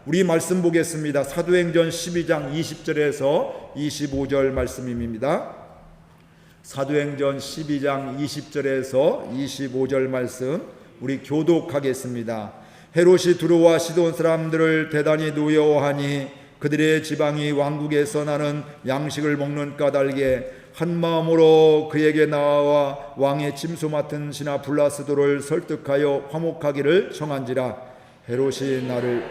우리 말씀 보겠습니다. 사도행전 12장 20절에서 25절 말씀입니다. 사도행전 12장 20절에서 25절 말씀 우리 교독하겠습니다. 헤롯이 두로와 시돈 사람들을 대단히 노여워하니 그들의 지방이 왕국에서 나는 양식을 먹는 까닭에 한 마음으로 그에게 나와 왕의 침소 맡은 신하 블라스도를 설득하여 화목하기를 청한지라. 헤롯이 나를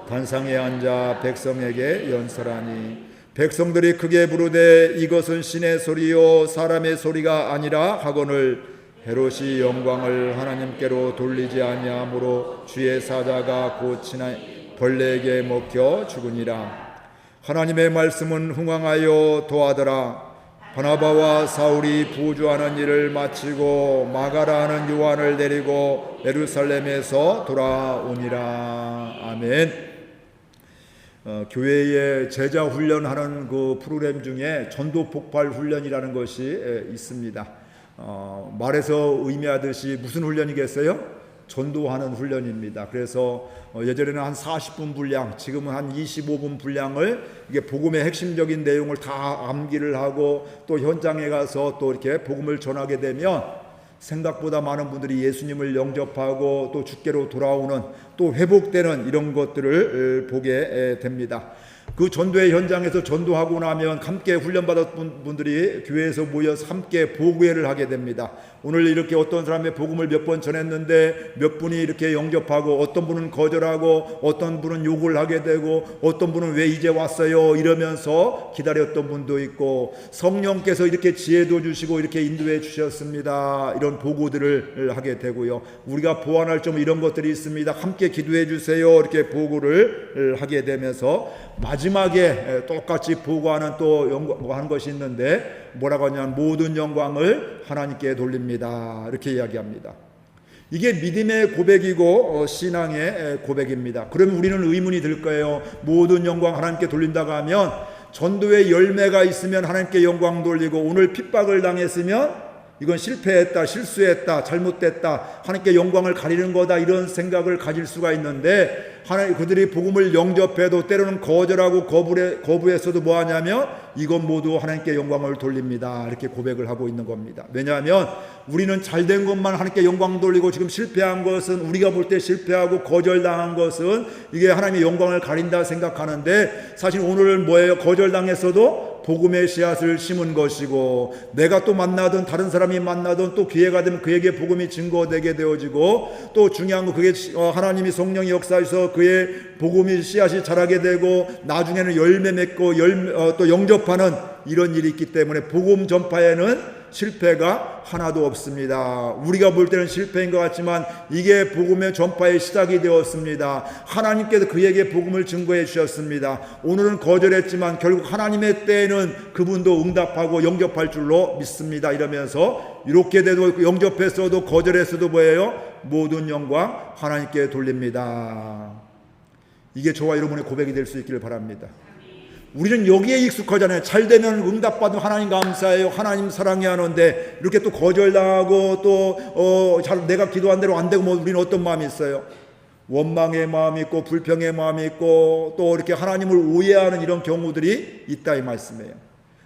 단상에 앉아 백성에게 연설하니 백성들이 크게 부르되 이것은 신의 소리요 사람의 소리가 아니라 하거늘 헤롯이 영광을 하나님께로 돌리지 아니하므로 주의 사자가 곧 벌레에게 먹혀 죽으니라. 하나님의 말씀은 흥왕하여 도하더라. 바나바와 사울이 부주하는 일을 마치고 마가라 하는 요한을 데리고 예루살렘에서 돌아오니라. 아멘. 교회에 제자 훈련하는 그 프로그램 중에 전도 폭발 훈련이라는 것이 있습니다. 말에서 의미하듯이 무슨 훈련이겠어요? 전도하는 훈련입니다. 그래서 예전에는 한 40분 분량, 지금은 한 25분 분량을 이게 복음의 핵심적인 내용을 다 암기를 하고 또 현장에 가서 또 이렇게 복음을 전하게 되면 생각보다 많은 분들이 예수님을 영접하고 또 주께로 돌아오는 또 회복되는 이런 것들을 보게 됩니다. 그 전도의 현장에서 전도하고 나면 함께 훈련받았던 분들이 교회에서 모여서 함께 보고회를 하게 됩니다. 오늘 이렇게 어떤 사람의 복음을 몇 번 전했는데 몇 분이 이렇게 영접하고 어떤 분은 거절하고 어떤 분은 욕을 하게 되고 어떤 분은 왜 이제 왔어요 이러면서 기다렸던 분도 있고 성령께서 이렇게 지혜도 주시고 이렇게 인도해 주셨습니다. 이런 보고들을 하게 되고요. 우리가 보완할 점 이런 것들이 있습니다. 함께 기도해 주세요. 이렇게 보고를 하게 되면서 마지막에 똑같이 보고하는 또 하는 것이 있는데 뭐라고 하냐면 모든 영광을 하나님께 돌립니다. 이렇게 이야기합니다. 이게 믿음의 고백이고 신앙의 고백입니다. 그러면 우리는 의문이 들 거예요. 모든 영광 하나님께 돌린다고 하면 전도의 열매가 있으면 하나님께 영광 돌리고 오늘 핍박을 당했으면 이건 실패했다, 실수했다, 잘못됐다, 하나님께 영광을 가리는 거다 이런 생각을 가질 수가 있는데 하나님 그들이 복음을 영접해도 때로는 거절하고 거부했어도 뭐하냐면 이건 모두 하나님께 영광을 돌립니다. 이렇게 고백을 하고 있는 겁니다. 왜냐하면 우리는 잘된 것만 하나님께 영광 돌리고 지금 실패한 것은 우리가 볼 때 실패하고 거절당한 것은 이게 하나님의 영광을 가린다 생각하는데 사실 오늘은 뭐예요? 거절당했어도 복음의 씨앗을 심은 것이고 내가 또 만나던 다른 사람이 만나던 또 기회가 되면 그에게 복음이 증거되게 되어지고 또 중요한 거 그게 하나님이 성령이 역사해서 그의 복음이 씨앗이 자라게 되고 나중에는 열매 맺고 또 영접하는 이런 일이 있기 때문에 복음 전파에는 실패가 하나도 없습니다. 우리가 볼 때는 실패인 것 같지만 이게 복음의 전파의 시작이 되었습니다. 하나님께서 그에게 복음을 증거해 주셨습니다. 오늘은 거절했지만 결국 하나님의 때에는 그분도 응답하고 영접할 줄로 믿습니다. 이러면서 이렇게 돼도 영접했어도 거절했어도 뭐예요? 모든 영광 하나님께 돌립니다. 이게 저와 여러분의 고백이 될 수 있기를 바랍니다. 우리는 여기에 익숙하잖아요. 잘 되면 응답받으면 하나님 감사해요. 하나님 사랑해 하는데 이렇게 또 거절당하고 또 내가 기도한 대로 안 되고 뭐 우리는 어떤 마음이 있어요? 원망의 마음이 있고 불평의 마음이 있고 또 이렇게 하나님을 오해하는 이런 경우들이 있다 이 말씀이에요.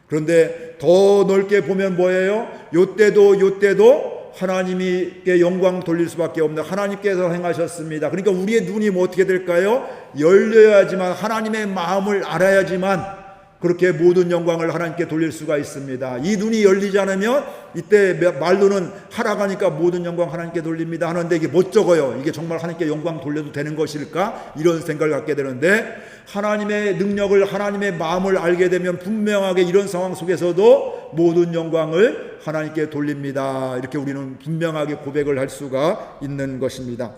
그런데 더 넓게 보면 뭐예요? 요때도 하나님께 영광 돌릴 수밖에 없는 하나님께서 행하셨습니다. 그러니까 우리의 눈이 뭐 어떻게 될까요? 열려야지만 하나님의 마음을 알아야지만 그렇게 모든 영광을 하나님께 돌릴 수가 있습니다. 이 눈이 열리지 않으면 이때 말로는 하락하니까 모든 영광 하나님께 돌립니다 하는데 이게 못 적어요. 이게 정말 하나님께 영광 돌려도 되는 것일까? 이런 생각을 갖게 되는데 하나님의 능력을 하나님의 마음을 알게 되면 분명하게 이런 상황 속에서도 모든 영광을 하나님께 돌립니다. 이렇게 우리는 분명하게 고백을 할 수가 있는 것입니다.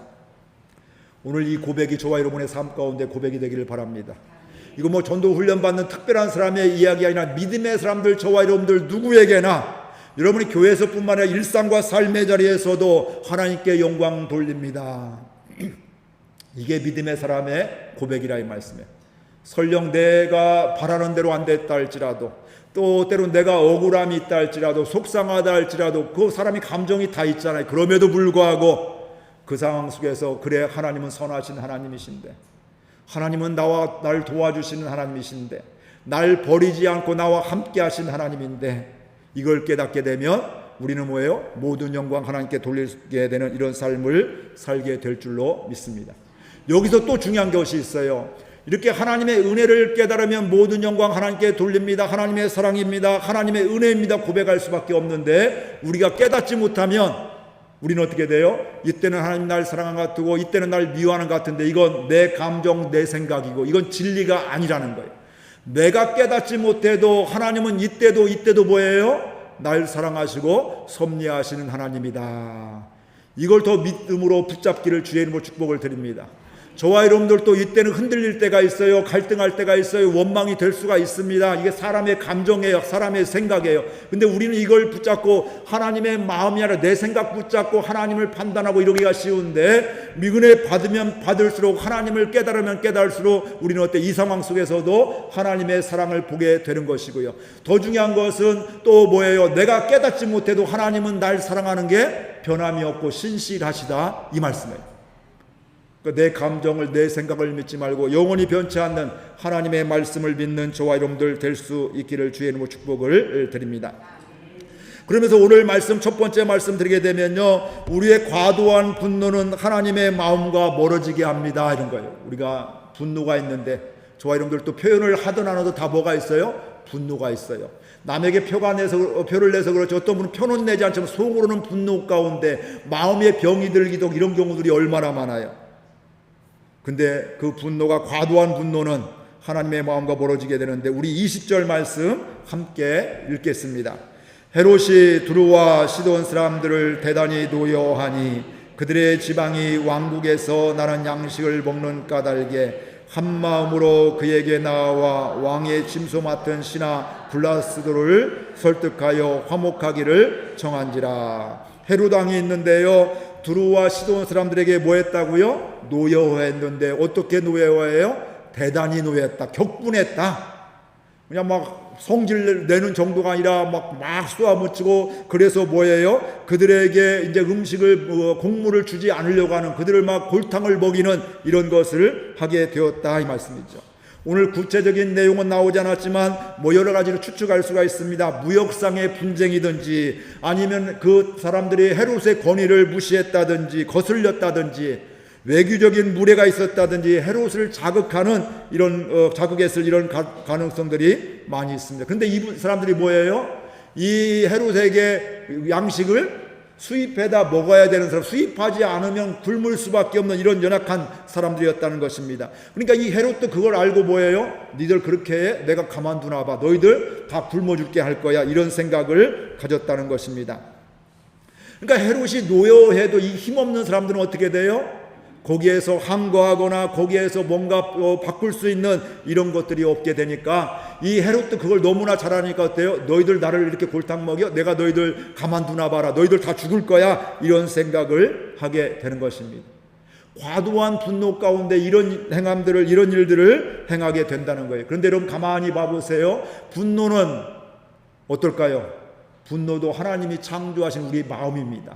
오늘 이 고백이 저와 여러분의 삶 가운데 고백이 되기를 바랍니다. 이거 뭐 전도 훈련 받는 특별한 사람의 이야기 아니라 믿음의 사람들 저와 여러분들 누구에게나 여러분이 교회에서뿐만 아니라 일상과 삶의 자리에서도 하나님께 영광 돌립니다. 이게 믿음의 사람의 고백이라 이 말씀이에요. 설령 내가 바라는 대로 안 됐다 할지라도 또 때로 내가 억울함이 있다 할지라도 속상하다 할지라도 그 사람이 감정이 다 있잖아요. 그럼에도 불구하고 그 상황 속에서 그래, 하나님은 선하신 하나님이신데, 하나님은 나와 날 도와주시는 하나님이신데, 날 버리지 않고 나와 함께 하신 하나님인데, 이걸 깨닫게 되면 우리는 뭐예요? 모든 영광 하나님께 돌리게 되는 이런 삶을 살게 될 줄로 믿습니다. 여기서 또 중요한 것이 있어요. 이렇게 하나님의 은혜를 깨달으면 모든 영광 하나님께 돌립니다. 하나님의 사랑입니다. 하나님의 은혜입니다. 고백할 수밖에 없는데, 우리가 깨닫지 못하면 우리는 어떻게 돼요? 이때는 하나님 날 사랑하는 것 같고, 이때는 날 미워하는 것 같은데, 이건 내 감정, 내 생각이고, 이건 진리가 아니라는 거예요. 내가 깨닫지 못해도 하나님은 이때도 뭐예요? 날 사랑하시고 섭리하시는 하나님이다. 이걸 더 믿음으로 붙잡기를 주의 이름으로 축복을 드립니다. 저와 여러분들도 이때는 흔들릴 때가 있어요. 갈등할 때가 있어요. 원망이 될 수가 있습니다. 이게 사람의 감정이에요. 사람의 생각이에요. 근데 우리는 이걸 붙잡고 하나님의 마음이 아니라 내 생각 붙잡고 하나님을 판단하고 이러기가 쉬운데, 은혜 받으면 받을수록, 하나님을 깨달으면 깨달을수록 우리는 어때? 이 상황 속에서도 하나님의 사랑을 보게 되는 것이고요. 더 중요한 것은 또 뭐예요? 내가 깨닫지 못해도 하나님은 날 사랑하는 게 변함이 없고 신실하시다, 이 말씀이에요. 내 감정을, 내 생각을 믿지 말고 영원히 변치 않는 하나님의 말씀을 믿는 저와 여러분들 될 수 있기를 주의 이름으로 축복을 드립니다. 그러면서 오늘 말씀, 첫 번째 말씀 드리게 되면요, 우리의 과도한 분노는 하나님의 마음과 멀어지게 합니다, 이런 거예요. 우리가 분노가 있는데, 저와 여러분들 또 표현을 하든 안 하든 다 뭐가 있어요? 분노가 있어요. 남에게 표를 내서 그렇지, 어떤 분은 표는 내지 않지만 속으로는 분노 가운데 마음에 병이 들기도, 이런 경우들이 얼마나 많아요. 근데 그 분노가, 과도한 분노는 하나님의 마음과 멀어지게 되는데, 우리 20절 말씀 함께 읽겠습니다. 헤롯이 두루와 시돈 사람들을 대단히 노여하니 그들의 지방이 왕국에서 나는 양식을 먹는 까닭에 한 마음으로 그에게 나와 왕의 짐소 맡은 신하 블라스도를 설득하여 화목하기를 정한지라. 헤롯 왕이 있는데요, 두루와 시돈 사람들에게 뭐 했다고요? 노여워했는데, 어떻게 노여워해요? 대단히 노여했다. 격분했다. 그냥 막 성질 내는 정도가 아니라 막 쏘아붙이고, 그래서 뭐예요? 그들에게 이제 음식을, 곡물을 주지 않으려고 하는, 그들을 막 골탕을 먹이는 이런 것을 하게 되었다, 이 말씀이죠. 오늘 구체적인 내용은 나오지 않았지만 뭐 여러 가지로 추측할 수가 있습니다. 무역상의 분쟁이든지, 아니면 그 사람들이 헤롯의 권위를 무시했다든지 거슬렸다든지, 외교적인 무례가 있었다든지, 헤롯을 자극하는 이런 자극했을 이런 가능성들이 많이 있습니다. 그런데 이 사람들이 뭐예요? 이 헤롯에게 양식을 수입해다 먹어야 되는 사람, 수입하지 않으면 굶을 수밖에 없는 이런 연약한 사람들이었다는 것입니다. 그러니까 이 헤롯도 그걸 알고 뭐예요? 니들 그렇게 해? 내가 가만두나 봐. 너희들 다 굶어줄게 할 거야. 이런 생각을 가졌다는 것입니다. 그러니까 헤롯이 노여해도 이 힘없는 사람들은 어떻게 돼요? 거기에서 항거하거나 거기에서 뭔가 바꿀 수 있는 이런 것들이 없게 되니까, 이 헤롯도 그걸 너무나 잘하니까 어때요? 너희들 나를 이렇게 골탕 먹여? 내가 너희들 가만두나 봐라. 너희들 다 죽을 거야. 이런 생각을 하게 되는 것입니다. 과도한 분노 가운데 이런 행함들을, 이런 일들을 행하게 된다는 거예요. 그런데 여러분 가만히 봐보세요. 분노는 어떨까요? 분노도 하나님이 창조하신 우리 마음입니다.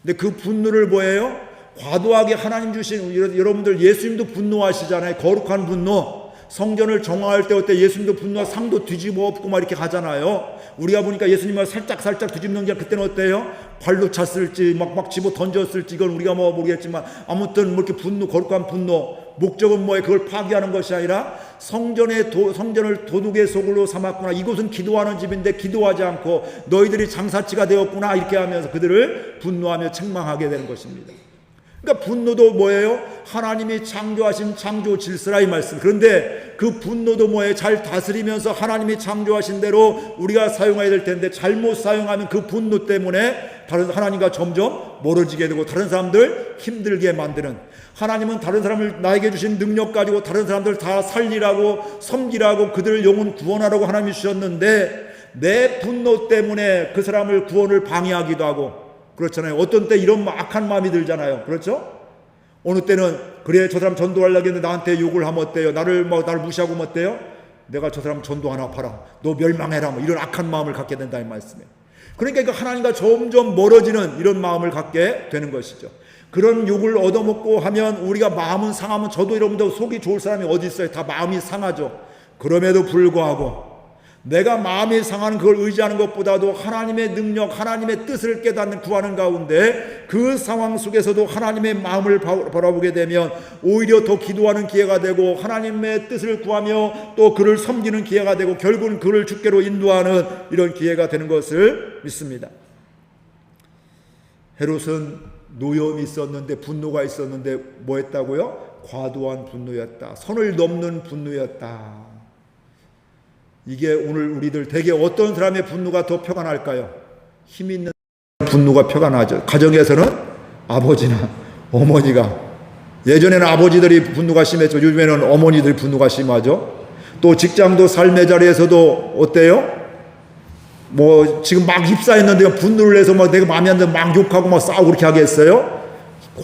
근데 그 분노를 뭐예요? 과도하게 하나님 주신, 여러분들 예수님도 분노하시잖아요. 거룩한 분노. 성전을 정화할 때 어때? 예수님도 분노와 상도 뒤집어 엎고 막 이렇게 하잖아요. 우리가 보니까 예수님을 살짝 뒤집는 게, 그때는 어때요? 발로 찼을지 막 집어 던졌을지, 이건 우리가 뭐 모르겠지만, 아무튼 뭐 이렇게 분노, 거룩한 분노, 목적은 뭐예요? 그걸 파괴하는 것이 아니라 성전을 도둑의 소굴로 삼았구나, 이곳은 기도하는 집인데 기도하지 않고 너희들이 장사치가 되었구나, 이렇게 하면서 그들을 분노하며 책망하게 되는 것입니다. 그러니까 분노도 뭐예요? 하나님이 창조하신 창조 질서라, 이 말씀. 그런데 그 분노도 뭐예요? 잘 다스리면서 하나님이 창조하신 대로 우리가 사용해야 될 텐데, 잘못 사용하면 그 분노 때문에 다른 하나님과 점점 멀어지게 되고, 다른 사람들 힘들게 만드는, 하나님은 다른 사람을, 나에게 주신 능력 가지고 다른 사람들 다 살리라고, 섬기라고, 그들을 영혼 구원하라고 하나님이 주셨는데, 내 분노 때문에 그 사람을 구원을 방해하기도 하고, 그렇잖아요. 어떤 때 이런 악한 마음이 들잖아요. 그렇죠? 어느 때는 그래, 저 사람 전도하려고 했는데 나한테 욕을 하면 어때요? 나를 무시하고 뭐 어때요? 내가 저 사람 전도 하나 봐라, 너 멸망해라, 뭐 이런 악한 마음을 갖게 된다는 말씀이에요. 그러니까 하나님과 점점 멀어지는 이런 마음을 갖게 되는 것이죠. 그런 욕을 얻어먹고 하면 우리가 마음은 상하면, 저도 여러분들 속이 좋을 사람이 어디 있어요? 다 마음이 상하죠. 그럼에도 불구하고 내가 마음이 상하는 그걸 의지하는 것보다도 하나님의 능력, 하나님의 뜻을 깨닫는 구하는 가운데 그 상황 속에서도 하나님의 마음을 바라보게 되면 오히려 더 기도하는 기회가 되고 하나님의 뜻을 구하며 또 그를 섬기는 기회가 되고 결국은 그를 주께로 인도하는 이런 기회가 되는 것을 믿습니다. 헤롯은 노염이 있었는데, 분노가 있었는데 뭐 했다고요? 과도한 분노였다. 선을 넘는 분노였다. 이게 오늘 우리들 대개 어떤 사람의 분노가 더 표가 날까요? 힘 있는 분노가 표가 나죠. 가정에서는 아버지나 어머니가, 예전에는 아버지들이 분노가 심했죠. 요즘에는 어머니들이 분노가 심하죠. 또 직장도 삶의 자리에서도 어때요? 뭐 지금 막 입사했는데 분노를 해서 막 내가 마음에 안 들면 막 욕하고 막 싸우고 그렇게 하겠어요?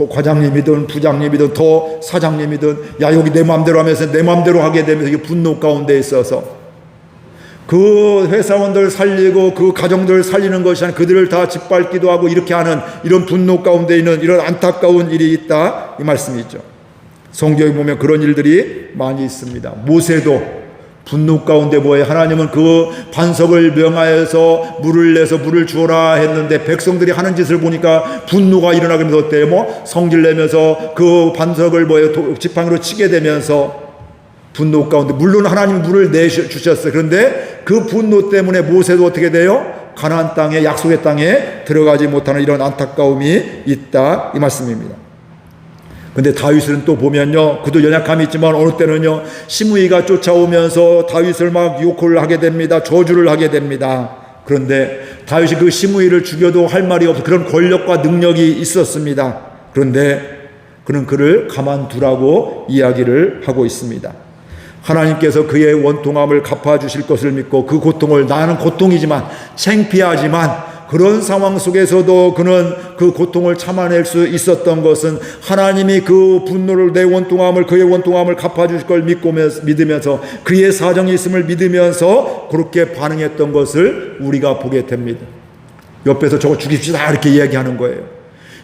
과장님이든 부장님이든 더 사장님이든 야 여기 내 마음대로 하면서 내 마음대로 하게 되면서 이게 분노 가운데 있어서 그 회사원들 살리고 그 가정들 살리는 것이 아니라 그들을 다 짓밟기도 하고 이렇게 하는 이런 분노 가운데 있는 이런 안타까운 일이 있다, 이 말씀이죠. 성경에 보면 그런 일들이 많이 있습니다. 모세도 분노 가운데 뭐예요? 하나님은 그 반석을 명하여서 물을 내서 물을 주어라 했는데 백성들이 하는 짓을 보니까 분노가 일어나면서 어때요? 뭐 성질 내면서 그 반석을 뭐예요? 지팡이로 치게 되면서 분노 가운데, 물론 하나님이 물을 내주셨어요. 그런데 그 분노 때문에 모세도 어떻게 돼요? 가나안 땅에, 약속의 땅에 들어가지 못하는 이런 안타까움이 있다, 이 말씀입니다. 근데 다윗은 또 보면요, 그도 연약함이 있지만 어느 때는요 시므이가 쫓아오면서 다윗을 막 욕을 하게 됩니다. 저주를 하게 됩니다. 그런데 다윗이 그 시므이를 죽여도 할 말이 없어. 그런 권력과 능력이 있었습니다. 그런데 그는 그를 가만두라고 이야기를 하고 있습니다. 하나님께서 그의 원통함을 갚아주실 것을 믿고 그 고통을, 나는 고통이지만 창피하지만 그런 상황 속에서도 그는 그 고통을 참아낼 수 있었던 것은 하나님이 그 분노를, 내 원통함을, 그의 원통함을 갚아주실 걸 믿으면서 그의 사정이 있음을 믿으면서 그렇게 반응했던 것을 우리가 보게 됩니다. 옆에서 저거 죽입시다 이렇게 이야기하는 거예요.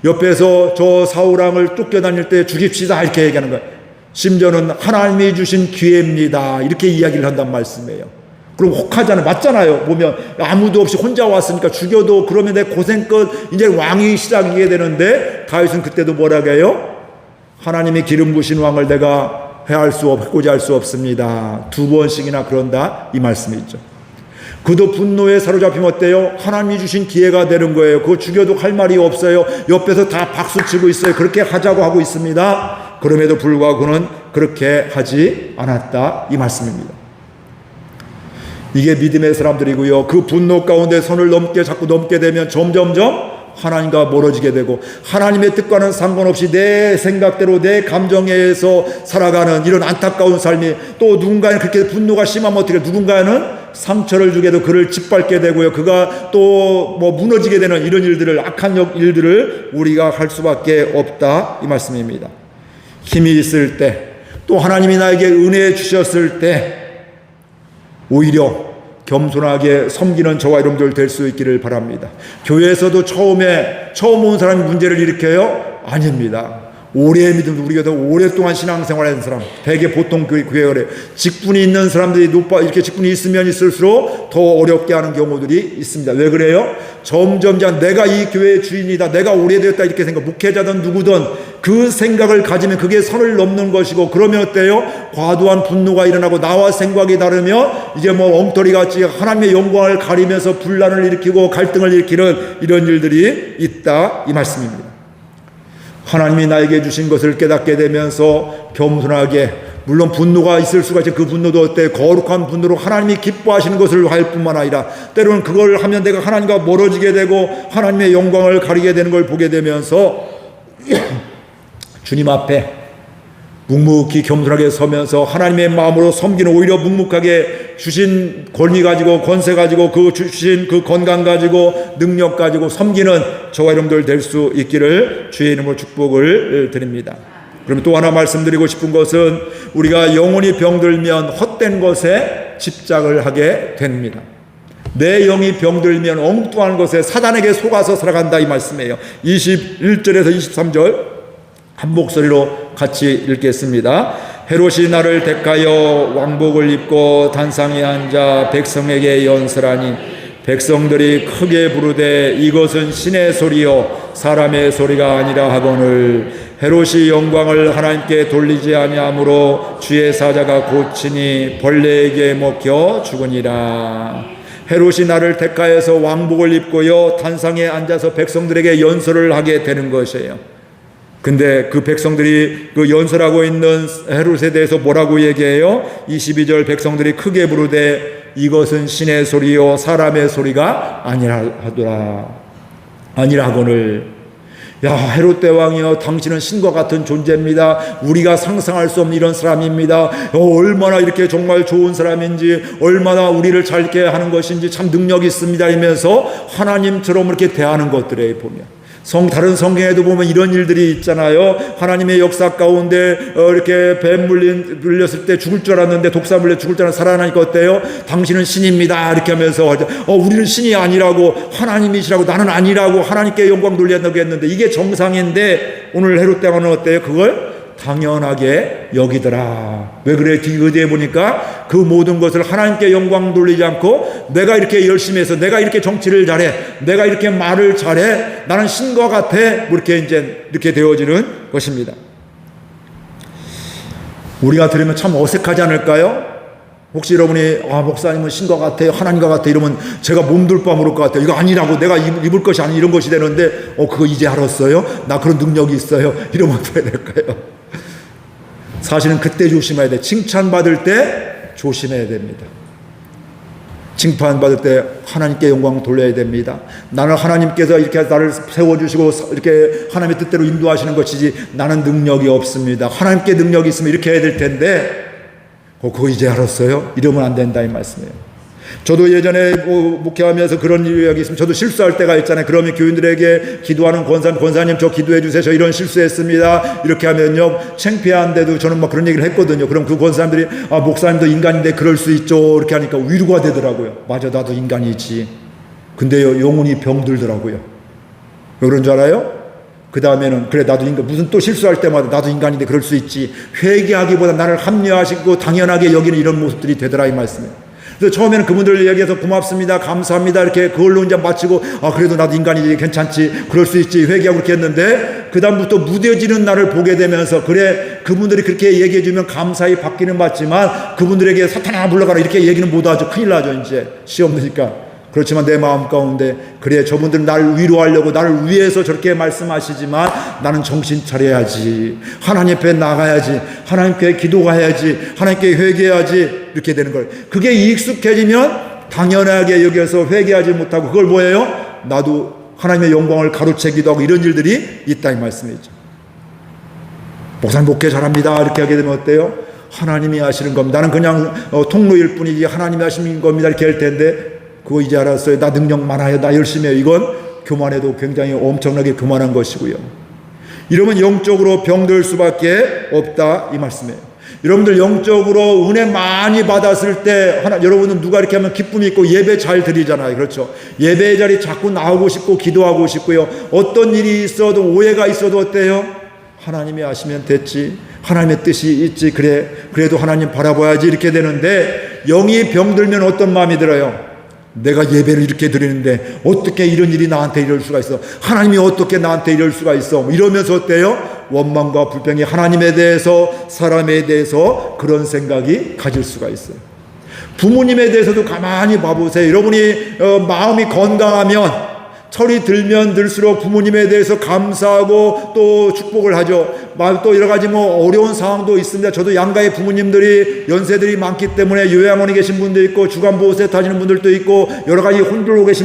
옆에서 저 사울왕을 쫓겨다닐 때 죽입시다 이렇게 얘기하는 거예요. 심지어는 하나님이 주신 기회입니다 이렇게 이야기를 한단 말씀이에요. 그럼 혹하잖아요. 맞잖아요. 보면 아무도 없이 혼자 왔으니까 죽여도 그러면 내 고생 끝, 이제 왕이 시작이게 되는데 다윗은 그때도 뭐라고 해요? 하나님이 기름 부으신 왕을 내가 해고자 할 수 없습니다. 2번씩이나 그런다, 이 말씀이죠. 그도 분노에 사로잡히면 어때요? 하나님이 주신 기회가 되는 거예요. 그거 죽여도 할 말이 없어요. 옆에서 다 박수치고 있어요. 그렇게 하자고 하고 있습니다. 그럼에도 불구하고 그는 그렇게 하지 않았다, 이 말씀입니다. 이게 믿음의 사람들이고요. 그 분노 가운데 선을 자꾸 넘게 되면 점점점 하나님과 멀어지게 되고 하나님의 뜻과는 상관없이 내 생각대로 내 감정에 의해서 살아가는 이런 안타까운 삶이, 또 누군가는 그렇게 분노가 심하면 어떻게, 누군가는 상처를 주게도 그를 짓밟게 되고요. 그가 또 뭐 무너지게 되는 이런 일들을, 악한 일들을 우리가 할 수밖에 없다, 이 말씀입니다. 힘이 있을 때, 또 하나님이 나에게 은혜 주셨을 때 오히려 겸손하게 섬기는 저와 여러분들 될 수 있기를 바랍니다. 교회에서도 처음 온 사람이 문제를 일으켜요? 아닙니다. 오래 믿음, 우리가 오랫동안 신앙생활을 하는 사람, 대개 보통 교회를 직분이 있는 사람들이 이렇게 직분이 있으면 있을수록 더 어렵게 하는 경우들이 있습니다. 왜 그래요? 점점 내가 이 교회의 주인이다, 내가 오래되었다 이렇게 생각, 목회자든 누구든 그 생각을 가지면 그게 선을 넘는 것이고, 그러면 어때요? 과도한 분노가 일어나고 나와 생각이 다르면 이제 뭐 엉터리같이 하나님의 영광을 가리면서 분란을 일으키고 갈등을 일으키는 이런 일들이 있다, 이 말씀입니다. 하나님이 나에게 주신 것을 깨닫게 되면서 겸손하게, 물론 분노가 있을 수가 있죠. 그 분노도 어때? 거룩한 분노로 하나님이 기뻐하시는 것을 할 뿐만 아니라 때로는 그걸 하면 내가 하나님과 멀어지게 되고 하나님의 영광을 가리게 되는 걸 보게 되면서 주님 앞에 묵묵히 겸손하게 서면서 하나님의 마음으로 섬기는, 오히려 묵묵하게 주신 권위 가지고, 권세 가지고, 그 주신 그 건강 가지고, 능력 가지고 섬기는 저와 여러분들 될 수 있기를 주의 이름으로 축복을 드립니다. 그럼 또 하나 말씀드리고 싶은 것은, 우리가 영혼이 병들면 헛된 것에 집착을 하게 됩니다. 내 영이 병들면 엉뚱한 것에, 사단에게 속아서 살아간다, 이 말씀이에요. 21절에서 23절 한 목소리로 같이 읽겠습니다. 헤롯이 나를 택하여 왕복을 입고 단상에 앉아 백성에게 연설하니 백성들이 크게 부르되 이것은 신의 소리요 사람의 소리가 아니라 하거늘 헤롯이 영광을 하나님께 돌리지 아니하므로 주의 사자가 고치니 벌레에게 먹혀 죽으니라. 헤롯이 나를 택하여서 왕복을 입고요 단상에 앉아서 백성들에게 연설을 하게 되는 것이에요. 근데 그 백성들이 그 연설하고 있는 헤롯에 대해서 뭐라고 얘기해요? 22절 백성들이 크게 부르되 이것은 신의 소리요 사람의 소리가 아니라 하더라. 아니라 하거늘 야 헤롯 대왕이여 당신은 신과 같은 존재입니다. 우리가 상상할 수 없는 이런 사람입니다. 얼마나 이렇게 정말 좋은 사람인지 얼마나 우리를 잘 이렇게 하는 것인지 참 능력이 있습니다 이러면서 하나님처럼 이렇게 대하는 것들에 보면 다른 성경에도 보면 이런 일들이 있잖아요. 하나님의 역사 가운데 이렇게 뱀 물렸을 때 죽을 줄 알았는데 독사 물려 죽을 줄 알았는데 살아나니까 어때요? 당신은 신입니다 이렇게 하면서 우리는 신이 아니라고 하나님이시라고 나는 아니라고 하나님께 영광 돌려야겠다고 했는데 이게 정상인데 오늘 헤롯 대왕은 어때요? 그걸 당연하게 여기더라. 왜 그래? 그 뒤에 보니까 그 모든 것을 하나님께 영광 돌리지 않고 내가 이렇게 열심히 해서 내가 이렇게 정치를 잘해 내가 이렇게 말을 잘해 나는 신과 같아 뭐 이렇게 되어지는 것입니다. 우리가 들으면 참 어색하지 않을까요? 혹시 여러분이 목사님은 신과 같아요 하나님과 같아 이러면 제가 몸둘 바 모를 것 같아요. 이거 아니라고 내가 입을 것이 아닌 이런 것이 되는데 그거 이제 알았어요? 나 그런 능력이 있어요? 이러면 어떻게 될까요? 사실은 그때 조심해야 돼. 칭찬받을 때 조심해야 됩니다. 칭찬받을 때 하나님께 영광 돌려야 됩니다. 나는 하나님께서 이렇게 나를 세워주시고 이렇게 하나님의 뜻대로 인도하시는 것이지 나는 능력이 없습니다. 하나님께 능력이 있으면 이렇게 해야 될 텐데 그거 이제 알았어요? 이러면 안 된다 이 말씀이에요. 저도 예전에 목회하면서 그런 이야기 있으면 저도 실수할 때가 있잖아요. 그러면 교인들에게 기도하는 권사님 저 기도해 주세요. 저 이런 실수했습니다. 이렇게 하면요 창피한데도 저는 막 그런 얘기를 했거든요. 그럼 그 권사님들이 목사님도 인간인데 그럴 수 있죠. 이렇게 하니까 위로가 되더라고요. 맞아 나도 인간이지. 근데요 영혼이 병들더라고요. 왜 그런 줄 알아요? 그 다음에는 그래 나도 인간 무슨 또 실수할 때마다 나도 인간인데 그럴 수 있지. 회개하기보다 나를 합리화하시고 당연하게 여기는 이런 모습들이 되더라 이 말씀이에요. 그래서 처음에는 그분들을 얘기해서 고맙습니다 감사합니다 이렇게 그걸로 이제 마치고 그래도 나도 인간이지 괜찮지 그럴 수 있지 회개하고 그렇게 했는데 그 다음부터 무뎌지는 나를 보게 되면서 그래 그분들이 그렇게 얘기해 주면 감사히 받기는 받지만 그분들에게 사탄아 물러가라 이렇게 얘기는 못하죠. 큰일 나죠. 이제 시험드니까. 그렇지만 내 마음 가운데 그래 저분들은 나를 위로하려고 나를 위해서 저렇게 말씀하시지만 나는 정신 차려야지 하나님 앞에 나가야지 하나님께 기도해야지 하나님께 회개해야지 이렇게 되는 거예요. 그게 익숙해지면 당연하게 여기서 회개하지 못하고 그걸 뭐예요? 나도 하나님의 영광을 가로채기도 하고 이런 일들이 있다 이 말씀이죠. 목사님 목회 잘합니다 이렇게 하게 되면 어때요? 하나님이 하시는 겁니다. 나는 그냥 통로일 뿐이지 하나님이 하시는 겁니다 이렇게 할 텐데 그거 이제 알았어요. 나 능력 많아요. 나 열심히 해요. 이건 교만해도 굉장히 엄청나게 교만한 것이고요. 이러면 영적으로 병들 수밖에 없다 이 말씀이에요. 여러분들 영적으로 은혜 많이 받았을 때 여러분은 누가 이렇게 하면 기쁨이 있고 예배 잘 드리잖아요. 그렇죠? 예배 자리 자꾸 나오고 싶고 기도하고 싶고요. 어떤 일이 있어도 오해가 있어도 어때요? 하나님이 하시면 됐지. 하나님의 뜻이 있지. 그래도 하나님 바라봐야지 이렇게 되는데 영이 병들면 어떤 마음이 들어요? 내가 예배를 이렇게 드리는데 어떻게 이런 일이 나한테 이럴 수가 있어? 하나님이 어떻게 나한테 이럴 수가 있어? 이러면서 어때요? 원망과 불평이 하나님에 대해서 사람에 대해서 그런 생각이 가질 수가 있어요. 부모님에 대해서도 가만히 봐보세요. 여러분이 마음이 건강하면 철이 들면 들수록 부모님에 대해서 감사하고 또 축복을 하죠. 또 여러 가지 어려운 상황도 있습니다. 저도 양가의 부모님들이 연세들이 많기 때문에 요양원에 계신 분도 있고 주간보호세 타시는 분들도 있고 여러 가지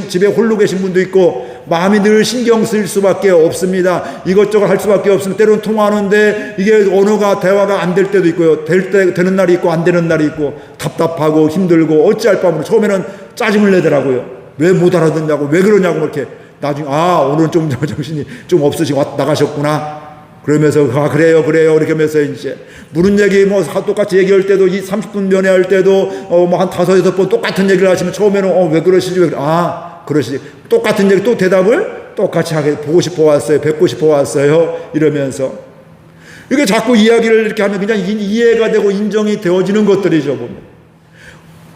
집에 홀로 계신 분도 있고 마음이 늘 신경 쓸 수밖에 없습니다. 이것저것 할 수밖에 없습니다. 때로는 통화하는데 이게 언어가 대화가 안 될 때도 있고요. 되는 날이 있고 안 되는 날이 있고 답답하고 힘들고 어찌할 바모로 처음에는 짜증을 내더라고요. 왜 못 알아듣냐고 왜 그러냐고 이렇게 나중에 오늘은 좀 정신이 좀 없으시고 나가셨구나 그러면서 그래요 이렇게 하면서 이제 무슨 얘기 똑같이 얘기할 때도 30분 면회할 때도 한 5-6번 똑같은 얘기를 하시면 처음에는 왜 그러시지 그러시지 똑같은 얘기 또 대답을 똑같이 하게 보고 싶어 왔어요 뵙고 싶어 왔어요 이러면서 이게 자꾸 이야기를 이렇게 하면 그냥 이해가 되고 인정이 되어지는 것들이죠, 보면.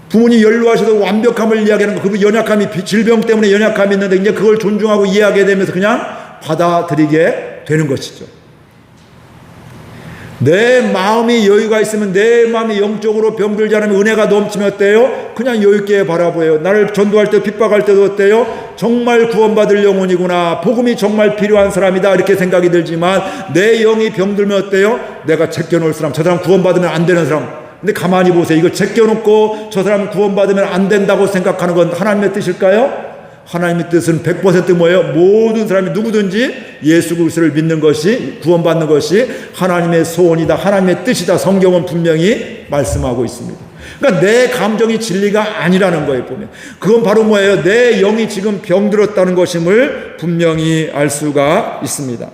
부모님 연로하셔도 완벽함을 이야기하는 거, 그 연약함이, 질병 때문에 연약함이 있는데 이제 그걸 존중하고 이해하게 되면서 그냥 받아들이게 되는 것이죠. 내 마음이 여유가 있으면, 내 마음이 영적으로 병들지 않으면 은혜가 넘치면 어때요? 그냥 여유있게 바라보여요. 나를 전도할 때 핍박할 때도 어때요? 정말 구원받을 영혼이구나, 복음이 정말 필요한 사람이다, 이렇게 생각이 들지만 내 영이 병들면 어때요? 내가 제껴놓을 사람, 저 사람 구원받으면 안 되는 사람. 근데 가만히 보세요. 이거 제껴놓고 저 사람 구원받으면 안 된다고 생각하는 건 하나님의 뜻일까요? 하나님의 뜻은 100% 뭐예요? 모든 사람이 누구든지 예수 그리스도를 믿는 것이, 구원받는 것이 하나님의 소원이다, 하나님의 뜻이다, 성경은 분명히 말씀하고 있습니다. 그러니까 내 감정이 진리가 아니라는 거예요, 보면. 그건 바로 뭐예요? 내 영이 지금 병들었다는 것임을 분명히 알 수가 있습니다.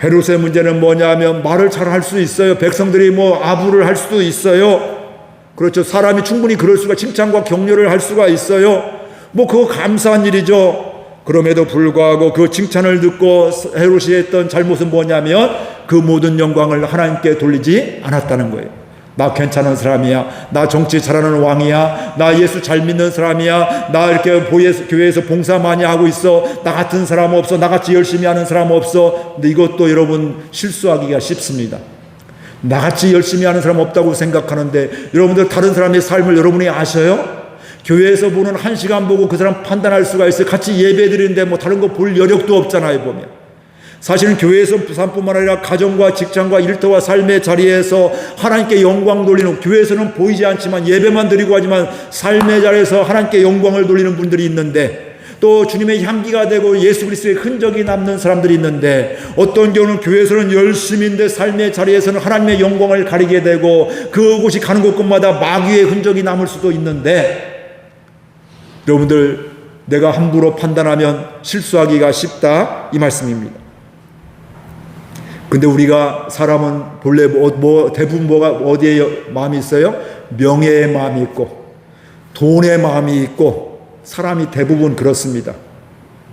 헤롯의 문제는 뭐냐면 말을 잘 할 수 있어요. 백성들이 뭐 아부를 할 수도 있어요. 그렇죠. 사람이 충분히 그럴 수가, 칭찬과 격려를 할 수가 있어요. 뭐 그거 감사한 일이죠. 그럼에도 불구하고 그 칭찬을 듣고 헤롯이 했던 잘못은 뭐냐면 그 모든 영광을 하나님께 돌리지 않았다는 거예요. 나 괜찮은 사람이야, 나 정치 잘하는 왕이야, 나 예수 잘 믿는 사람이야, 나 이렇게 교회에서 봉사 많이 하고 있어, 나 같은 사람 없어, 나같이 열심히 하는 사람 없어. 근데 이것도 여러분 실수하기가 쉽습니다. 나같이 열심히 하는 사람 없다고 생각하는데 여러분들 다른 사람의 삶을 여러분이 아셔요? 교회에서 보는 1시간 보고 그 사람 판단할 수가 있어요. 같이 예배 드리는데 뭐 다른 거 볼 여력도 없잖아요, 보면. 사실은 교회에서 부산뿐만 아니라 가정과 직장과 일터와 삶의 자리에서 하나님께 영광 돌리는, 교회에서는 보이지 않지만 예배만 드리고 하지만 삶의 자리에서 하나님께 영광을 돌리는 분들이 있는데, 또 주님의 향기가 되고 예수 그리스도의 흔적이 남는 사람들이 있는데, 어떤 경우는 교회에서는 열심인데 삶의 자리에서는 하나님의 영광을 가리게 되고 그곳이 가는 곳곳마다 마귀의 흔적이 남을 수도 있는데, 여러분들 내가 함부로 판단하면 실수하기가 쉽다, 이 말씀입니다. 근데 우리가 사람은 본래 대부분 뭐가 어디에 마음이 있어요? 명예의 마음이 있고 돈의 마음이 있고, 사람이 대부분 그렇습니다.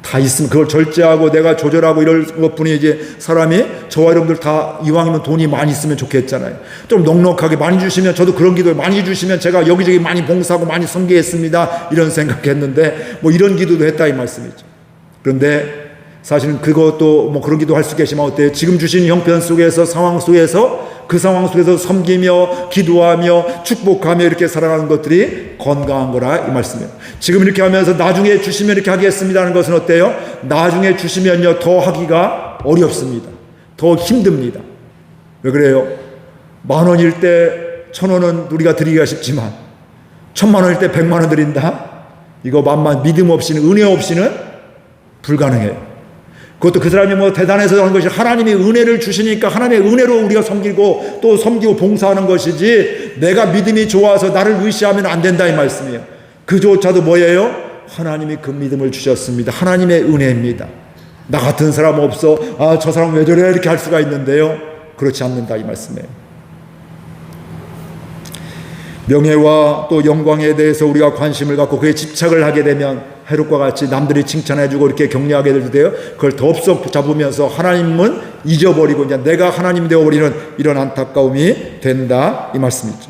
다 있으면 그걸 절제하고 내가 조절하고 이럴 것뿐이, 이제 사람이, 저와 여러분들 다 이왕이면 돈이 많이 있으면 좋겠잖아요. 좀 넉넉하게 많이 주시면, 저도 그런 기도 많이 주시면 제가 여기저기 많이 봉사하고 많이 섬기겠습니다, 이런 생각했는데 뭐 이런 기도도 했다, 이 말씀이죠. 그런데 사실은 그것도 뭐 그런 기도 할 수 계시면 어때요? 지금 주신 형편 속에서, 상황 속에서, 그 상황 속에서 섬기며 기도하며 축복하며 이렇게 살아가는 것들이 건강한 거라, 이 말씀이에요. 지금 이렇게 하면서 나중에 주시면 이렇게 하겠습니다 하는 것은 어때요? 나중에 주시면요 더 하기가 어렵습니다. 더 힘듭니다. 왜 그래요? 10,000원일 때 1,000원은 우리가 드리기가 쉽지만 1,000,000원일 때 100,000원 드린다? 이거 만만 믿음 없이는, 은혜 없이는 불가능해요. 그것도 그 사람이 뭐 대단해서 하는 것이, 하나님이 은혜를 주시니까 하나님의 은혜로 우리가 섬기고 또 섬기고 봉사하는 것이지, 내가 믿음이 좋아서 나를 의시하면 안 된다, 이 말씀이에요. 그조차도 뭐예요? 하나님이 그 믿음을 주셨습니다. 하나님의 은혜입니다. 나 같은 사람 없어, 아 저 사람 왜 저래, 이렇게 할 수가 있는데요, 그렇지 않는다, 이 말씀이에요. 명예와 또 영광에 대해서 우리가 관심을 갖고 그에 집착을 하게 되면 헤롯과 같이 남들이 칭찬해주고 이렇게 격려하게 될때요, 그걸 덥석 잡으면서 하나님은 잊어버리고 이제 내가 하나님 되어버리는 이런 안타까움이 된다, 이 말씀이죠.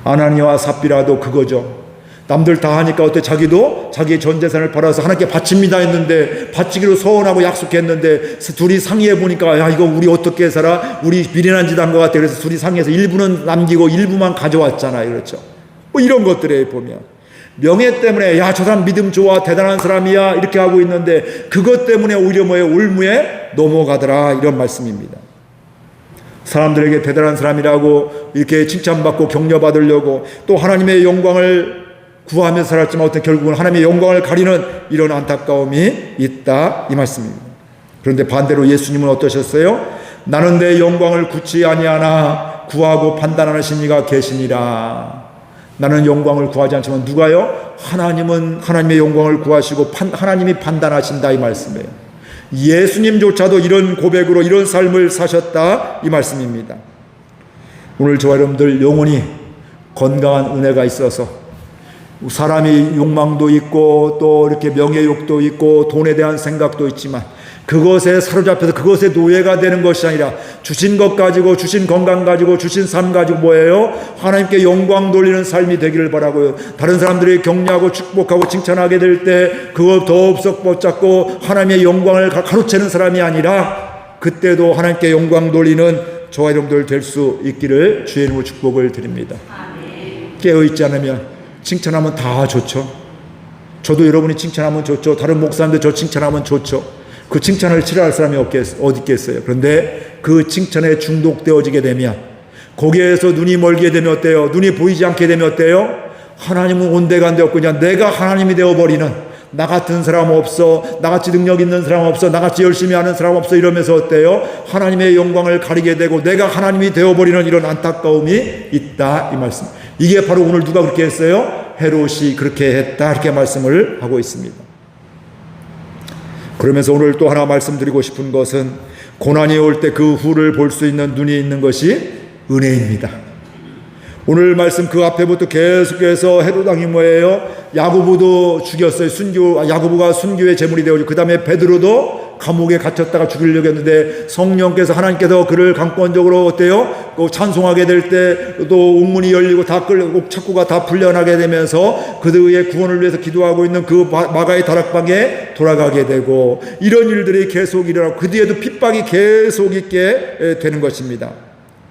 아나니아와 삽비라도 그거죠. 남들 다 하니까 어때? 자기도 자기의 전 재산을 팔아서 하나님께 바칩니다 했는데, 바치기로 서원하고 약속했는데 둘이 상의해 보니까, 야 이거 우리 어떻게 살아? 우리 미련한 짓 한 것 같아. 그래서 둘이 상의해서 일부는 남기고 일부만 가져왔잖아요. 그렇죠? 뭐 이런 것들에 보면 명예 때문에, 야 저 사람 믿음 좋아, 대단한 사람이야, 이렇게 하고 있는데 그것 때문에 오히려 뭐예요? 올무에 넘어가더라, 이런 말씀입니다. 사람들에게 대단한 사람이라고 이렇게 칭찬받고 격려받으려고 또 하나님의 영광을 구하면서 살았지만 어떤 결국은 하나님의 영광을 가리는 이런 안타까움이 있다, 이 말씀입니다. 그런데 반대로 예수님은 어떠셨어요? 나는 내 영광을 굳이 아니하나 구하고 판단하시는 이가 계시니라. 나는 영광을 구하지 않지만 누가요? 하나님은 하나님의 영광을 구하시고 하나님이 판단하신다, 이 말씀이에요. 예수님조차도 이런 고백으로 이런 삶을 사셨다, 이 말씀입니다. 오늘 저와 여러분들 영혼이 건강한 은혜가 있어서, 사람이 욕망도 있고 또 이렇게 명예욕도 있고 돈에 대한 생각도 있지만 그것에 사로잡혀서 그것의 노예가 되는 것이 아니라 주신 것 가지고, 주신 건강 가지고, 주신 삶 가지고 뭐예요? 하나님께 영광 돌리는 삶이 되기를 바라고요. 다른 사람들이 격려하고 축복하고 칭찬하게 될 때 그거 더 붙잡고 하나님의 영광을 가로채는 사람이 아니라 그때도 하나님께 영광 돌리는 저와 여러분들 될 수 있기를 주의 이름으로 축복을 드립니다. 깨어있지 않으면 칭찬하면 다 좋죠. 저도 여러분이 칭찬하면 좋죠. 다른 목사님들 저 칭찬하면 좋죠. 그 칭찬을 싫어할 사람이 어디 있겠어요. 그런데 그 칭찬에 중독되어지게 되면, 거기에서 눈이 멀게 되면 어때요? 눈이 보이지 않게 되면 어때요? 하나님은 온데간데 없고 그냥 내가 하나님이 되어버리는, 나 같은 사람 없어, 나같이 능력 있는 사람 없어, 나같이 열심히 하는 사람 없어, 이러면서 어때요? 하나님의 영광을 가리게 되고 내가 하나님이 되어버리는 이런 안타까움이 있다, 이 말씀. 이게 바로 오늘 누가 그렇게 했어요? 헤롯이 그렇게 했다, 이렇게 말씀을 하고 있습니다. 그러면서 오늘 또 하나 말씀드리고 싶은 것은, 고난이 올 때 그 후를 볼 수 있는 눈이 있는 것이 은혜입니다. 오늘 말씀 그 앞에부터 계속해서 헤롯 왕이 뭐예요? 야고보도 죽였어요. 야고보가 순교의 제물이 되어지고, 그 다음에 베드로도 감옥에 갇혔다가 죽이려고 했는데 성령께서, 하나님께서 그를 강권적으로 어때요? 찬송하게 될 때 또 옥문이 열리고 다 끌고 착고가 다 풀려나게 되면서 그들의 구원을 위해서 기도하고 있는 그 마가의 다락방에 돌아가게 되고, 이런 일들이 계속 일어나고 그 뒤에도 핍박이 계속 있게 되는 것입니다.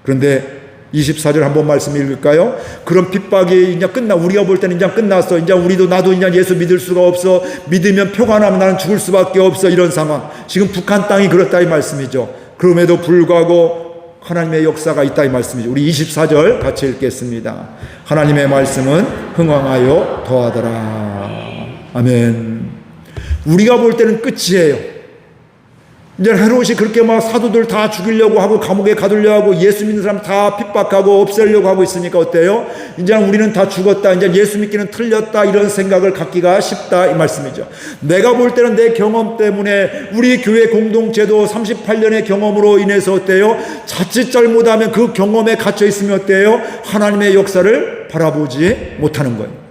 그런데 24절 한번 말씀 읽을까요? 그런 핍박이 이제 우리가 볼 때는 이제 끝났어. 이제 나도 이제 예수 믿을 수가 없어. 믿으면 표가 나면 나는 죽을 수밖에 없어. 이런 상황. 지금 북한 땅이 그렇다, 이 말씀이죠. 그럼에도 불구하고 하나님의 역사가 있다, 이 말씀이죠. 우리 24절 같이 읽겠습니다. 하나님의 말씀은 흥왕하여 더하더라. 아멘. 우리가 볼 때는 끝이에요. 이제 헤롯이 그렇게 막 사도들 다 죽이려고 하고 감옥에 가두려고 하고 예수 믿는 사람 다 핍박하고 없애려고 하고 있으니까 어때요? 이제 우리는 다 죽었다, 이제 예수 믿기는 틀렸다, 이런 생각을 갖기가 쉽다, 이 말씀이죠. 내가 볼 때는 내 경험 때문에 우리 교회 공동체도 38년의 경험으로 인해서 어때요? 자칫 잘못하면 그 경험에 갇혀 있으면 어때요? 하나님의 역사를 바라보지 못하는 거예요.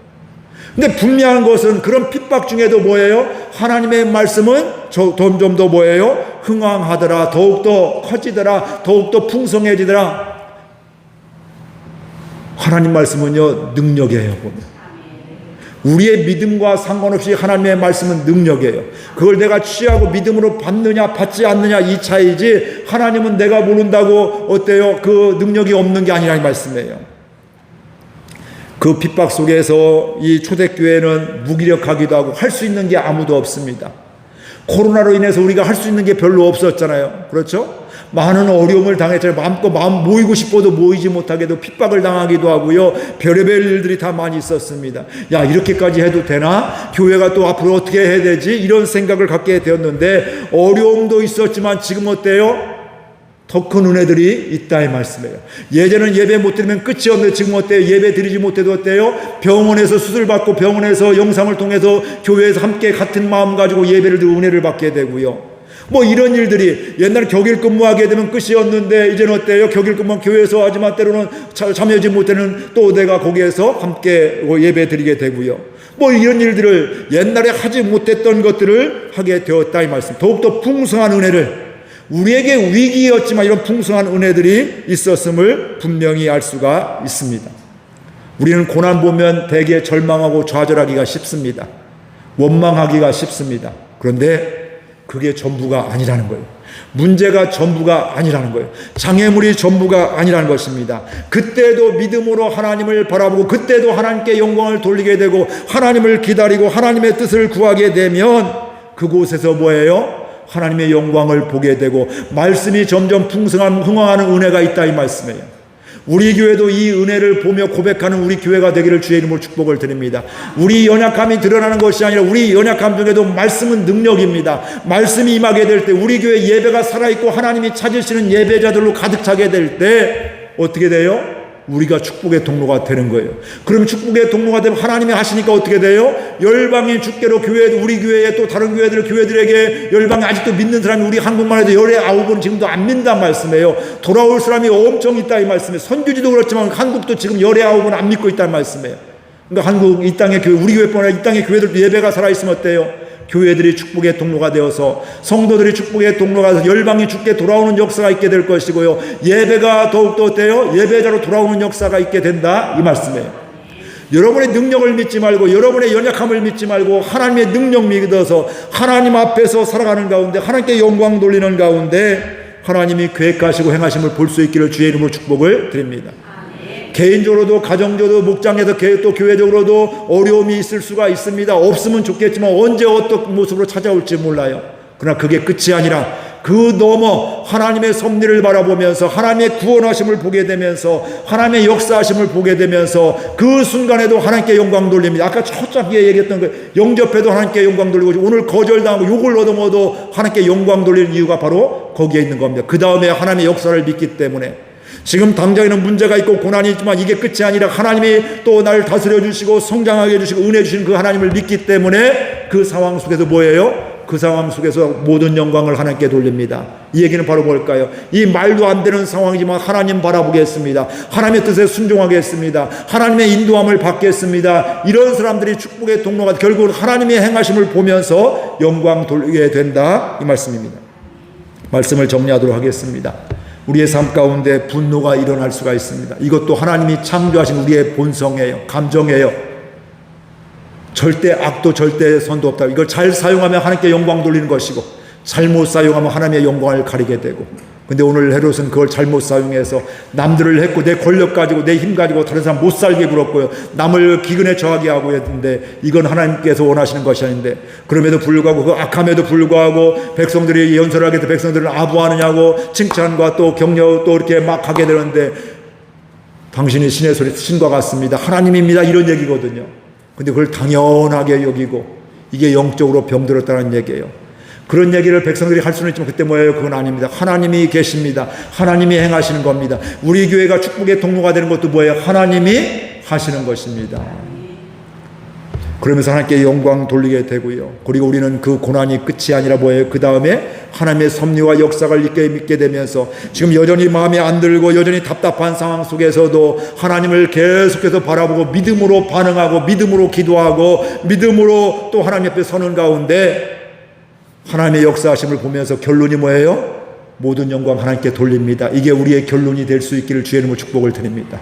근데 분명한 것은 그런 핍박 중에도 뭐예요? 하나님의 말씀은 점점 더 뭐예요? 흥왕하더라, 더욱더 커지더라, 더욱더 풍성해지더라. 하나님 말씀은요, 능력이에요. 우리의 믿음과 상관없이 하나님의 말씀은 능력이에요. 그걸 내가 취하고 믿음으로 받느냐 받지 않느냐 이 차이지, 하나님은 내가 모른다고 어때요? 그 능력이 없는 게 아니라 이 말씀이에요. 그 핍박 속에서 이 초대교회는 무기력하기도 하고 할 수 있는 게 아무도 없습니다. 코로나로 인해서 우리가 할 수 있는 게 별로 없었잖아요. 그렇죠? 많은 어려움을 당했잖아요. 마음껏 마음 모이고 싶어도 모이지 못하게도 핍박을 당하기도 하고요. 별의별 일들이 다 많이 있었습니다. 야, 이렇게까지 해도 되나? 교회가 또 앞으로 어떻게 해야 되지? 이런 생각을 갖게 되었는데, 어려움도 있었지만 지금 어때요? 더 큰 은혜들이 있다, 이 말씀이에요. 예전은 예배 못 드리면 끝이 없는데 지금 어때요? 예배 드리지 못해도 어때요? 병원에서 수술받고 병원에서 영상을 통해서 교회에서 함께 같은 마음 가지고 예배를 드리고 은혜를 받게 되고요. 뭐 이런 일들이, 옛날에 격일 근무하게 되면 끝이 없는데 이제는 어때요? 격일 근무는 교회에서 하지만 때로는 참여하지 못하는 또 내가 거기에서 함께 예배 드리게 되고요. 뭐 이런 일들을 옛날에 하지 못했던 것들을 하게 되었다, 이 말씀. 더욱더 풍성한 은혜를, 우리에게 위기였지만 이런 풍성한 은혜들이 있었음을 분명히 알 수가 있습니다. 우리는 고난 보면 대개 절망하고 좌절하기가 쉽습니다. 원망하기가 쉽습니다. 그런데 그게 전부가 아니라는 거예요. 문제가 전부가 아니라는 거예요. 장애물이 전부가 아니라는 것입니다. 그때도 믿음으로 하나님을 바라보고 그때도 하나님께 영광을 돌리게 되고 하나님을 기다리고 하나님의 뜻을 구하게 되면 그곳에서 뭐예요? 하나님의 영광을 보게 되고 말씀이 점점 풍성한 흥황하는 은혜가 있다, 이 말씀이에요. 우리 교회도 이 은혜를 보며 고백하는 우리 교회가 되기를 주의 이름으로 축복을 드립니다. 우리 연약함이 드러나는 것이 아니라 우리 연약함 중에도 말씀은 능력입니다. 말씀이 임하게 될 때 우리 교회 예배가 살아있고 하나님이 찾으시는 예배자들로 가득 차게 될 때 어떻게 돼요? 우리가 축복의 통로가 되는 거예요. 그럼 축복의 통로가 되면 하나님이 하시니까 어떻게 돼요? 열방인 주께로 교회도, 우리 교회에 또 다른 교회들에게 열방에 아직도 믿는 사람이 우리 한국만 해도 열의 9은 지금도 안 믿는다는 말씀이에요. 돌아올 사람이 엄청 있다, 이 말씀이에요. 선교지도 그렇지만 한국도 지금 열의 9은 안 믿고 있다는 말씀이에요. 그러니까 한국 이 땅의 교회, 우리 교회뿐만 아니라 이 땅의 교회들도 예배가 살아있으면 어때요? 교회들이 축복의 통로가 되어서 성도들이 축복의 통로가 돼서 열방이 주께 돌아오는 역사가 있게 될 것이고요. 예배가 더욱더 되어 예배자로 돌아오는 역사가 있게 된다, 이 말씀이에요. 여러분의 능력을 믿지 말고 여러분의 연약함을 믿지 말고 하나님의 능력 믿어서 하나님 앞에서 살아가는 가운데 하나님께 영광 돌리는 가운데 하나님이 계획하시고 행하심을 볼 수 있기를 주의 이름으로 축복을 드립니다. 개인적으로도 가정적으로도 목장에서 또 교회적으로도 어려움이 있을 수가 있습니다. 없으면 좋겠지만 언제 어떤 모습으로 찾아올지 몰라요. 그러나 그게 끝이 아니라 그 넘어 하나님의 섭리를 바라보면서 하나님의 구원하심을 보게 되면서 하나님의 역사하심을 보게 되면서 그 순간에도 하나님께 영광 돌립니다. 아까 첫 장기에 얘기했던 그 영접해도 하나님께 영광 돌리고 오늘 거절당하고 욕을 얻어먹어도 하나님께 영광 돌리는 이유가 바로 거기에 있는 겁니다. 그 다음에 하나님의 역사를 믿기 때문에 지금 당장에는 문제가 있고 고난이 있지만 이게 끝이 아니라 하나님이 또 나를 다스려 주시고 성장하게 해주시고 은혜 주시는 그 하나님을 믿기 때문에 그 상황 속에서 뭐예요? 그 상황 속에서 모든 영광을 하나님께 돌립니다. 이 얘기는 바로 뭘까요? 이 말도 안 되는 상황이지만 하나님 바라보겠습니다. 하나님의 뜻에 순종하겠습니다. 하나님의 인도함을 받겠습니다. 이런 사람들이 축복의 통로가 결국은 하나님의 행하심을 보면서 영광 돌리게 된다, 이 말씀입니다. 말씀을 정리하도록 하겠습니다. 우리의 삶 가운데 분노가 일어날 수가 있습니다. 이것도 하나님이 창조하신 우리의 본성이에요. 감정이에요. 절대 악도 절대 선도 없다. 이걸 잘 사용하면 하나님께 영광 돌리는 것이고 잘못 사용하면 하나님의 영광을 가리게 되고, 근데 오늘 헤롯은 그걸 잘못 사용해서 남들을 했고 내 권력 가지고 내 힘 가지고 다른 사람 못 살게 굴었고요. 남을 기근에 처하게 하고 했는데 이건 하나님께서 원하시는 것이 아닌데, 그럼에도 불구하고 그 악함에도 불구하고 백성들이 연설을 하게 해서 백성들을 아부하느냐고 칭찬과 또 격려 또 이렇게 막 하게 되는데 당신이 신의 소리 신과 같습니다. 하나님입니다. 이런 얘기거든요. 근데 그걸 당연하게 여기고 이게 영적으로 병들었다는 얘기예요. 그런 얘기를 백성들이 할 수는 있지만 그때 뭐예요? 그건 아닙니다. 하나님이 계십니다. 하나님이 행하시는 겁니다. 우리 교회가 축복의 통로가 되는 것도 뭐예요? 하나님이 하시는 것입니다. 그러면서 하나님께 영광 돌리게 되고요. 그리고 우리는 그 고난이 끝이 아니라 뭐예요? 그 다음에 하나님의 섭리와 역사를 믿게 되면서 지금 여전히 마음에 안 들고 여전히 답답한 상황 속에서도 하나님을 계속해서 바라보고 믿음으로 반응하고 믿음으로 기도하고 믿음으로 또 하나님 앞에 서는 가운데 하나님의 역사하심을 보면서 결론이 뭐예요? 모든 영광 하나님께 돌립니다. 이게 우리의 결론이 될 수 있기를 주의 이름으로 축복을 드립니다.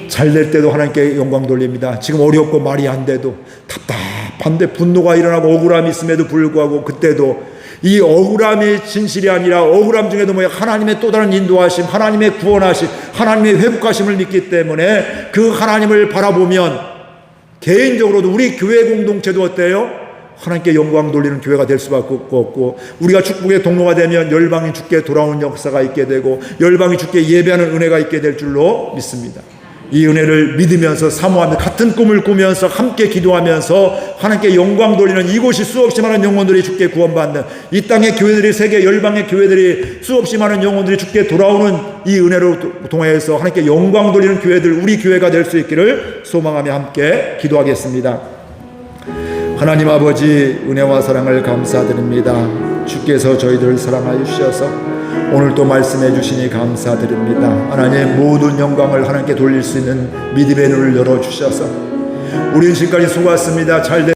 잘 될 때도 하나님께 영광 돌립니다. 지금 어렵고 말이 안 돼도 답답한데 분노가 일어나고 억울함이 있음에도 불구하고 그때도 이 억울함이 진실이 아니라 억울함 중에도 뭐예요? 하나님의 또 다른 인도하심, 하나님의 구원하심, 하나님의 회복하심을 믿기 때문에 그 하나님을 바라보면 개인적으로도 우리 교회 공동체도 어때요? 하나님께 영광 돌리는 교회가 될 수밖에 없고, 우리가 축복의 동로가 되면 열방이 주께 돌아오는 역사가 있게 되고 열방이 주께 예배하는 은혜가 있게 될 줄로 믿습니다. 이 은혜를 믿으면서 사모하며 같은 꿈을 꾸면서 함께 기도하면서 하나님께 영광 돌리는 이곳이 수없이 많은 영혼들이 주께 구원받는 이 땅의 교회들이 세계 열방의 교회들이 수없이 많은 영혼들이 주께 돌아오는 이 은혜로 통해서 하나님께 영광 돌리는 교회들, 우리 교회가 될 수 있기를 소망하며 함께 기도하겠습니다. 하나님 아버지, 은혜와 사랑을 감사드립니다. 주께서 저희들을 사랑하여 주셔서 오늘 또 말씀해 주시니 감사드립니다. 하나님, 모든 영광을 하나님께 돌릴 수 있는 믿음의 눈을 열어주셔서 우린 지금까지 수고했습니다. 잘